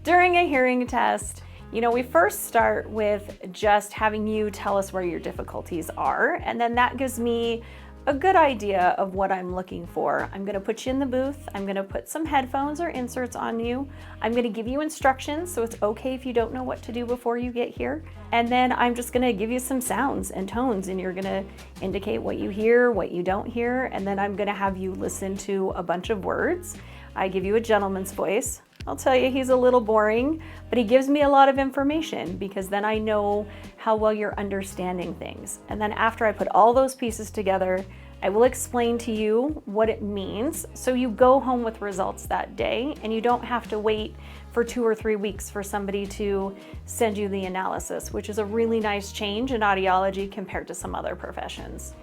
During a hearing test, we first start with just having you tell us where your difficulties are, and then that gives me a good idea of what I'm looking for. I'm going to put you in the booth. I'm going to put some headphones or inserts on you. I'm going to give you instructions, so it's okay if you don't know what to do before you get here. And then I'm just going to give you some sounds and tones, and you're going to indicate what you hear, what you don't hear, and then I'm going to have you listen to a bunch of words. I give you a gentleman's voice. I'll tell you, he's a little boring, but he gives me a lot of information because then I know how well you're understanding things. And then after I put all those pieces together, I will explain to you what it means so you go home with results that day and you don't have to wait for 2 or 3 weeks for somebody to send you the analysis, which is a really nice change in audiology compared to some other professions.